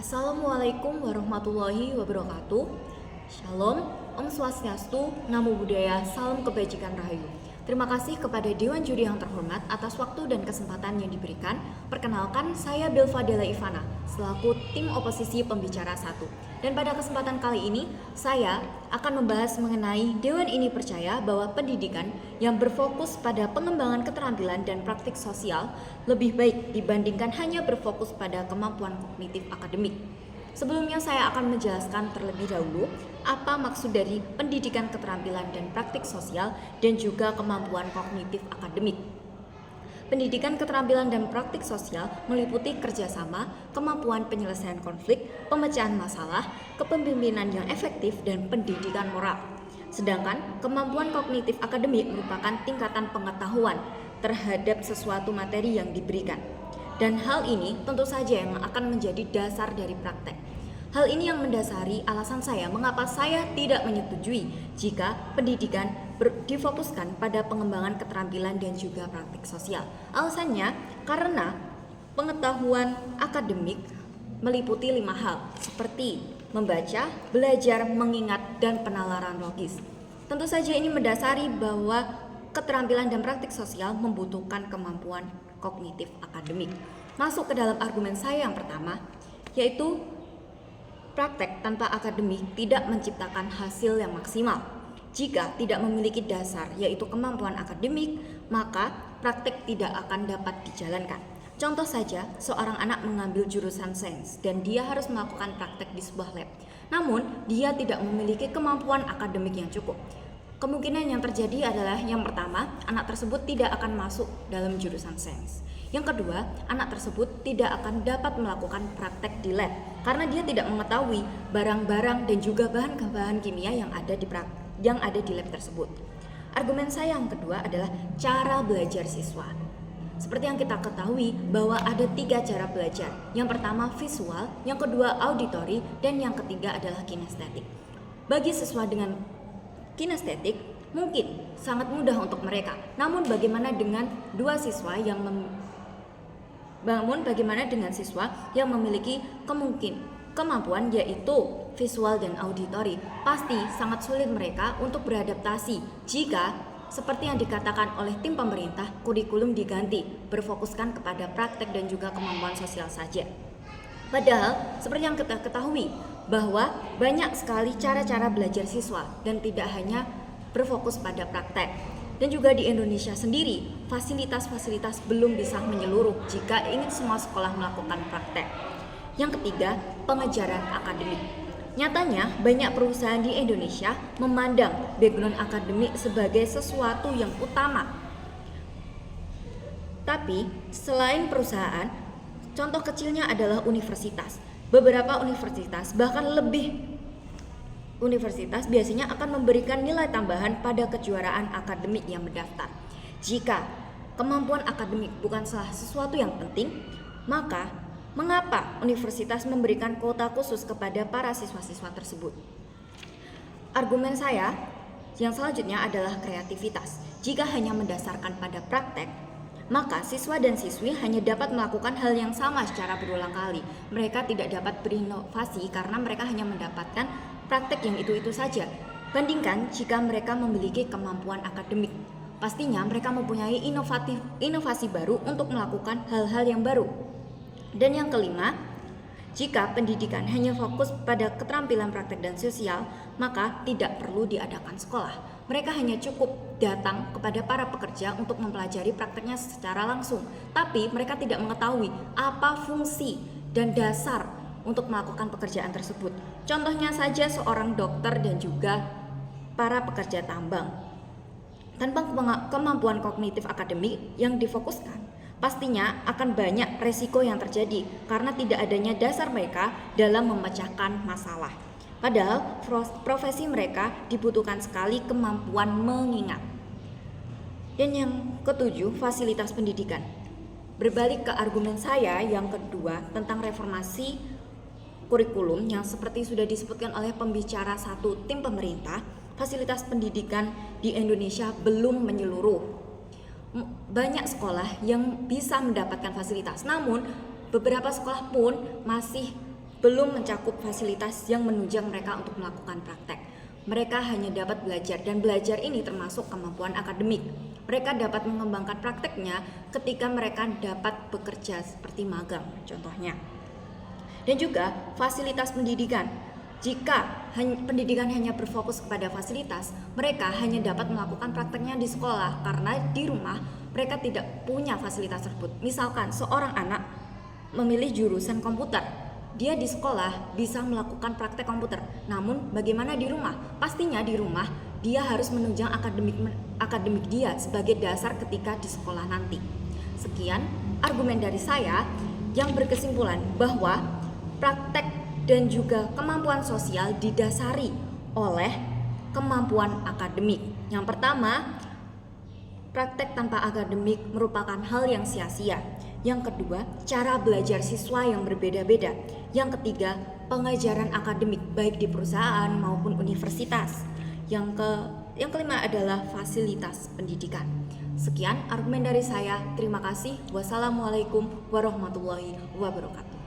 Assalamualaikum warahmatullahi wabarakatuh. Shalom, Om Swastiastu, Namo Buddhaya, Salam Kebajikan Rahayu. Terima kasih kepada Dewan Juri yang terhormat atas waktu dan kesempatan yang diberikan. Perkenalkan, saya Bilva Della Ivana, selaku tim oposisi pembicara 1. Dan pada kesempatan kali ini, saya akan membahas mengenai Dewan ini percaya bahwa pendidikan yang berfokus pada pengembangan keterampilan dan praktik sosial lebih baik dibandingkan hanya berfokus pada kemampuan kognitif akademik. Sebelumnya saya akan menjelaskan terlebih dahulu apa maksud dari pendidikan keterampilan dan praktik sosial dan juga kemampuan kognitif akademik. Pendidikan keterampilan dan praktik sosial meliputi kerjasama, kemampuan penyelesaian konflik, pemecahan masalah, kepemimpinan yang efektif, dan pendidikan moral. Sedangkan kemampuan kognitif akademik merupakan tingkatan pengetahuan terhadap sesuatu materi yang diberikan. Dan hal ini tentu saja yang akan menjadi dasar dari praktek. Hal ini yang mendasari alasan saya mengapa saya tidak menyetujui jika pendidikan difokuskan pada pengembangan keterampilan dan juga praktik sosial. Alasannya karena pengetahuan akademik meliputi 5 hal seperti membaca, belajar, mengingat, dan penalaran logis. Tentu saja ini mendasari bahwa keterampilan dan praktik sosial membutuhkan kemampuan kognitif akademik. Masuk ke dalam argumen saya yang pertama, yaitu praktek tanpa akademik tidak menciptakan hasil yang maksimal. Jika tidak memiliki dasar yaitu kemampuan akademik, maka praktek tidak akan dapat dijalankan. Contoh saja, seorang anak mengambil jurusan sains dan dia harus melakukan praktek di sebuah lab. Namun, dia tidak memiliki kemampuan akademik yang cukup. Kemungkinan yang terjadi adalah yang pertama, anak tersebut tidak akan masuk dalam jurusan sains. Yang kedua, anak tersebut tidak akan dapat melakukan praktek di lab karena dia tidak mengetahui barang-barang dan juga bahan-bahan kimia yang ada di lab tersebut. Argumen saya yang kedua adalah cara belajar siswa. Seperti yang kita ketahui bahwa ada 3 cara belajar. Yang pertama visual, yang kedua auditory, dan yang ketiga adalah kinestetik. Bagi siswa dengan kinestetik mungkin sangat mudah untuk mereka. Namun bagaimana dengan siswa yang memiliki kemampuan yaitu visual dan auditory? Pasti sangat sulit mereka untuk beradaptasi jika seperti yang dikatakan oleh tim pemerintah, kurikulum diganti, berfokuskan kepada praktek dan juga kemampuan sosial saja. Padahal seperti yang kita ketahui bahwa banyak sekali cara-cara belajar siswa dan tidak hanya berfokus pada praktek. Dan juga di Indonesia sendiri, fasilitas-fasilitas belum bisa menyeluruh jika ingin semua sekolah melakukan praktek. Yang ketiga, pengejaran akademik. Nyatanya, banyak perusahaan di Indonesia memandang background akademik sebagai sesuatu yang utama. Tapi, selain perusahaan, contoh kecilnya adalah universitas. Beberapa universitas, bahkan lebih universitas biasanya akan memberikan nilai tambahan pada kejuaraan akademik yang mendaftar. Jika kemampuan akademik bukan salah sesuatu yang penting, maka mengapa universitas memberikan kuota khusus kepada para siswa-siswa tersebut? Argumen saya yang selanjutnya adalah kreativitas. Jika hanya mendasarkan pada praktek, maka siswa dan siswi hanya dapat melakukan hal yang sama secara berulang kali. Mereka tidak dapat berinovasi karena mereka hanya mendapatkan praktek yang itu-itu saja. Bandingkan jika mereka memiliki kemampuan akademik, pastinya mereka mempunyai inovasi baru untuk melakukan hal-hal yang baru. Dan yang kelima, jika pendidikan hanya fokus pada keterampilan praktek dan sosial, maka tidak perlu diadakan sekolah. Mereka hanya cukup datang kepada para pekerja untuk mempelajari prakteknya secara langsung. Tapi mereka tidak mengetahui apa fungsi dan dasar untuk melakukan pekerjaan tersebut. Contohnya saja seorang dokter dan juga para pekerja tambang. Tanpa kemampuan kognitif akademik yang difokuskan, pastinya akan banyak resiko yang terjadi karena tidak adanya dasar mereka dalam memecahkan masalah. Padahal profesi mereka dibutuhkan sekali kemampuan mengingat. Dan yang ketujuh, fasilitas pendidikan. Berbalik ke argumen saya yang kedua tentang reformasi kurikulum yang seperti sudah disebutkan oleh pembicara 1 tim pemerintah, fasilitas pendidikan di Indonesia belum menyeluruh. Banyak sekolah yang bisa mendapatkan fasilitas, namun beberapa sekolah pun masih belum mencakup fasilitas yang menunjang mereka untuk melakukan praktek. Mereka hanya dapat belajar, dan belajar ini termasuk kemampuan akademik. Mereka dapat mengembangkan prakteknya ketika mereka dapat bekerja seperti magang contohnya. Dan juga fasilitas pendidikan. Jika pendidikan hanya berfokus kepada fasilitas, mereka hanya dapat melakukan prakteknya di sekolah karena di rumah mereka tidak punya fasilitas tersebut. Misalkan seorang anak memilih jurusan komputer, dia di sekolah bisa melakukan praktek komputer. Namun bagaimana di rumah? Pastinya di rumah dia harus menunjang akademik dia sebagai dasar ketika di sekolah nanti. Sekian argumen dari saya yang berkesimpulan bahwa praktek dan juga kemampuan sosial didasari oleh kemampuan akademik. Yang pertama, praktek tanpa akademik merupakan hal yang sia-sia. Yang kedua, cara belajar siswa yang berbeda-beda. Yang ketiga, pengajaran akademik baik di perusahaan maupun universitas. Yang kelima adalah fasilitas pendidikan. Sekian argumen dari saya. Terima kasih. Wassalamualaikum warahmatullahi wabarakatuh.